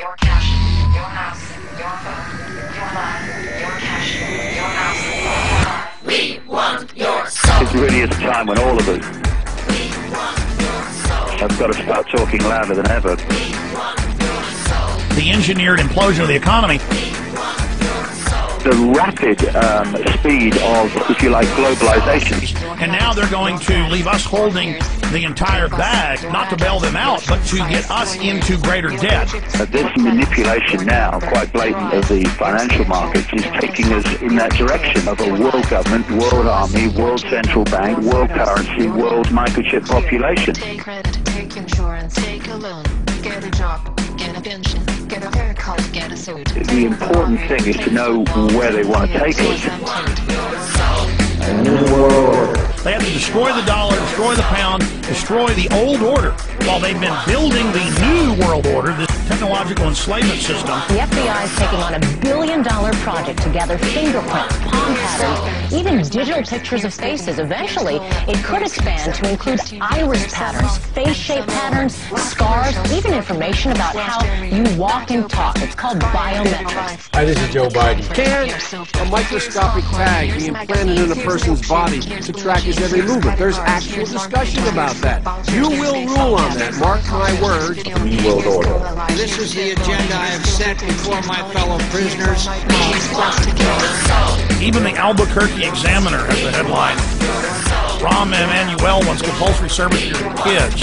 your cash, your house, your phone, your life, your cash, your house, your life. We want your soul. It really is a time when all of us have got to start talking louder than ever. The engineered implosion of the economy. The rapid speed of, if you like, globalization. And now they're going to leave us holding the entire bag, not to bail them out, but to get us into greater debt. This manipulation now, quite blatant, of the financial markets is taking us in that direction of a world government, world army, world central bank, world currency, world microchip population. Take credit, take insurance, take a loan, get a job, get a pension, get a haircut, get a suit. The important thing is to know where they want to take us. A new world order. They have to destroy the dollar, destroy the pound, destroy the old order, while they've been building the new world order, this technological enslavement system. The FBI is taking on $1 billion project to gather fingerprints, palm patterns, even digital pictures of faces. Eventually, it could expand to include iris patterns, face shape patterns, scars, even information about how you walk and talk. It's called biometrics. Hi, this is Joe Biden. Can a microscopic tag be implanted in a person's body to track his every movement? There's actual discussion about that. You will rule on that. Mark my words. A new world order. This is the agenda I have set before my fellow prisoners. Even the Albuquerque Examiner has a headline. Rahm Emanuel wants compulsory service for your kids.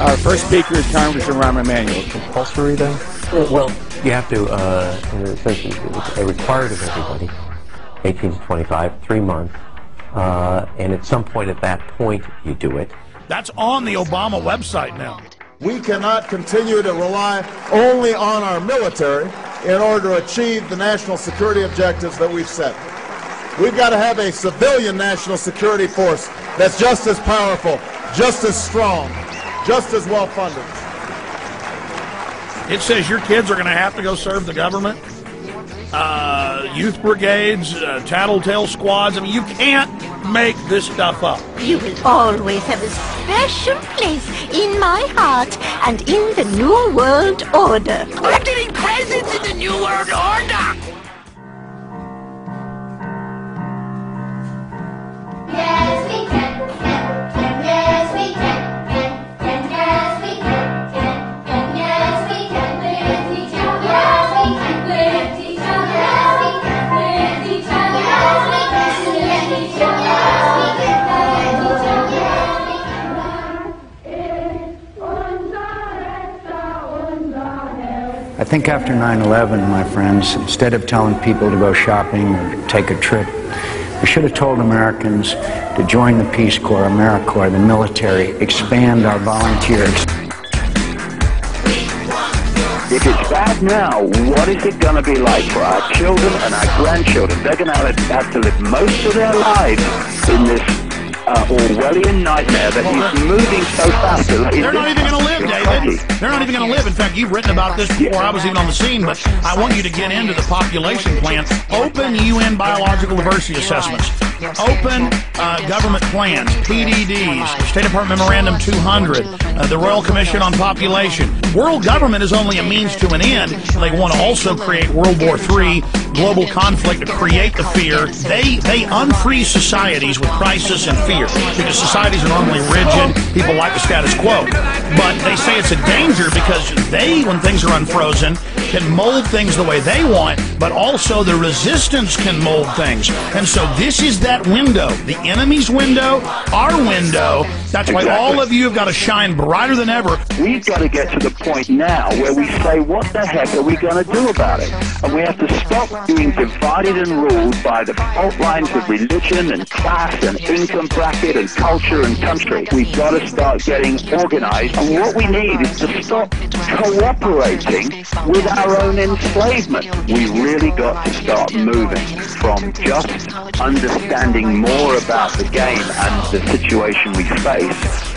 Our first speaker is Congressman Rahm Emanuel. Compulsory then? Well, you have to, it says it's required of everybody, 18 to 25, 3 months, and at some point at that point you do it. That's on the Obama website now. We cannot continue to rely only on our military in order to achieve the national security objectives that we've set. We've got to have a civilian national security force that's just as powerful, just as strong, just as well funded. It says your kids are going to have to go serve the government. Youth brigades, tattletale squads. I mean, you can't make this stuff up. You will always have a special place in my heart and in the New World Order. I'm getting presents in the New World Order! Yes, we can, yes, we can, yes, we can, yes, we can with each other, yes, we can with each other, yes, we can with each other, yes, we can with each other, yes, we can with each other, I think after 9/11, my friends, instead of telling people to go shopping or take a trip, we should have told Americans to join the Peace Corps, AmeriCorps, the military, expand our volunteers. If it's bad now, what is it going to be like for our children and our grandchildren? They're going to have to live most of their lives in this Orwellian nightmare that is moving so fast. They're not even going to live, David. They're not even going to live. In fact, you've written about this before I was even on the scene, but I want you to get into the population plan. Open UN biological diversity assessments. Open government plans, PDDs, State Department Memorandum 200, the Royal Commission on Population. World government is only a means to an end. They want to also create World War III, global conflict, to create the fear. They unfreeze societies with crisis and fear, because societies are normally rigid. People like the status quo. But they say it's a danger because they, when things are unfrozen, can mold things the way they want, but also the resistance can mold things. And so this is that window, the enemy's window, our window. That's why all of you have got to shine brighter than ever. We've got to get to the point now where we say, what the heck are we going to do about it? And we have to stop being divided and ruled by the fault lines of religion and class and income bracket and culture and country. We've got to start getting organized. And what we need is to stop cooperating with our own enslavement. We really got to start moving from just understanding more about the game and the situation we face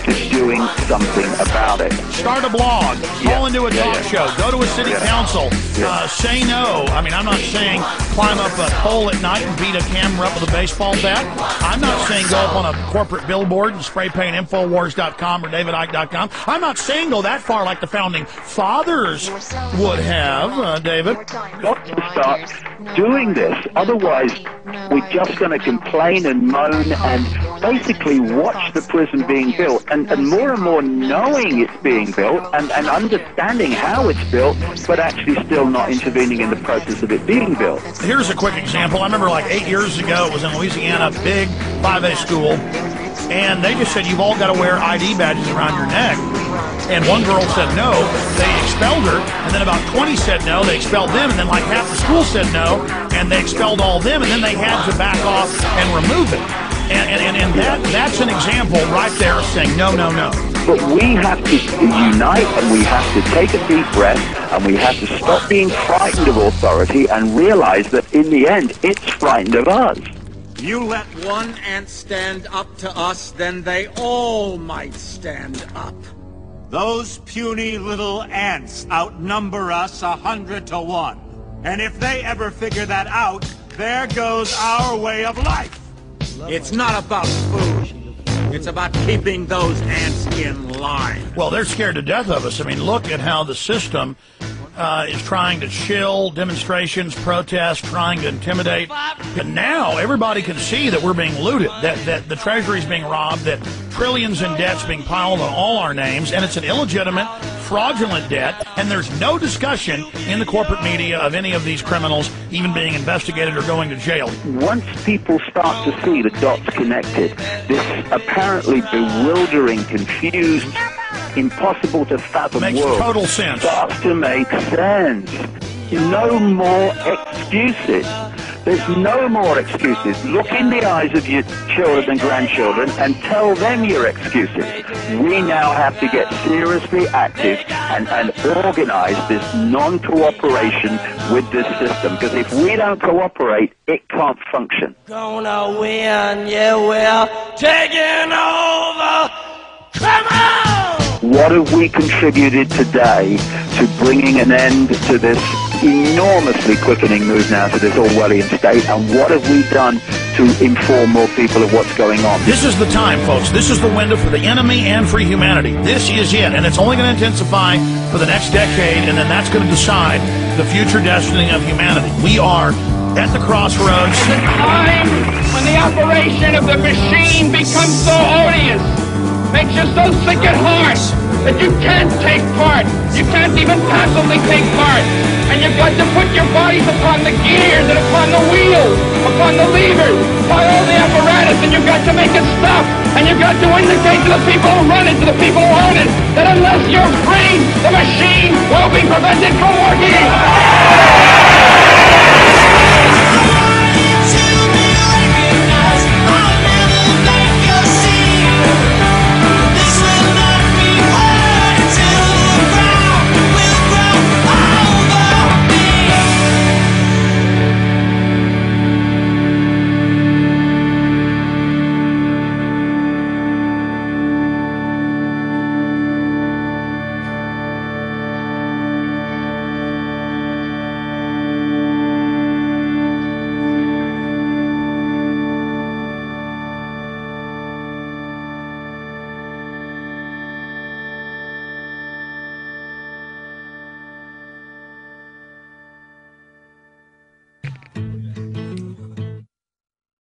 to doing something about it. Start a blog, call into a talk show, go to a city council, say no. I mean, I'm not saying climb up a pole at night and beat a camera up with a baseball bat. I'm not saying go up on a corporate billboard and spray paint Infowars.com or DavidIcke.com. I'm not saying go that far like the founding fathers would have, David. Got to start doing this. Otherwise, we're just going to complain and moan and basically watch the prison being built, and more knowing it's being built and understanding how it's built, but actually still not intervening in the process of it being built. Here's a quick example. I remember like 8 years ago, it was in Louisiana, big 5A school, and they just said you've all got to wear ID badges around your neck. And one girl said no, they expelled her, and then about 20 said no, they expelled them, and then like half the school said no, and they expelled all of them, and then they had to back off and remove it. And that's an example right there of saying no, no, no. But we have to unite, and we have to take a deep breath, and we have to stop being frightened of authority and realize that in the end, it's frightened of us. You let one ant stand up to us, then they all might stand up. Those puny little ants outnumber us 100 to 1. And if they ever figure that out, there goes our way of life. It's not about food. It's about keeping those ants in line. Well, they're scared to death of us. I mean, look at how the system is trying to chill demonstrations, protests, trying to intimidate. And now everybody can see that we're being looted, that the Treasury's being robbed, that trillions in debt's being piled on all our names, and it's an illegitimate, fraudulent debt, and there's no discussion in the corporate media of any of these criminals even being investigated or going to jail. Once people start to see the dots connected, this apparently bewildering, confused, impossible to fathom Makes world total sense. starts to make sense. No more excuses. There's no more excuses. Look in the eyes of your children and grandchildren and tell them your excuses. We now have to get seriously active and organize this non-cooperation with this system. Because if we don't cooperate, it can't function. Gonna win, yeah, we're taking over. Come on! What have we contributed today to bringing an end to this enormously quickening move now to this Orwellian state, and what have we done to inform more people of what's going on? This is the time, folks. This is the window for the enemy and for humanity. This is it, and it's only going to intensify for the next decade, and then that's going to decide the future destiny of humanity. We are at the crossroads. The time when the operation of the machine becomes so odious, makes you so sick at heart that you can't take part. You can't even passively take part. And you've got to put your bodies upon the gears and upon the wheels, upon the levers, upon all the apparatus, and you've got to make it stop. And you've got to indicate to the people who run it, to the people who own it, that unless you're free, the machine will be prevented from working.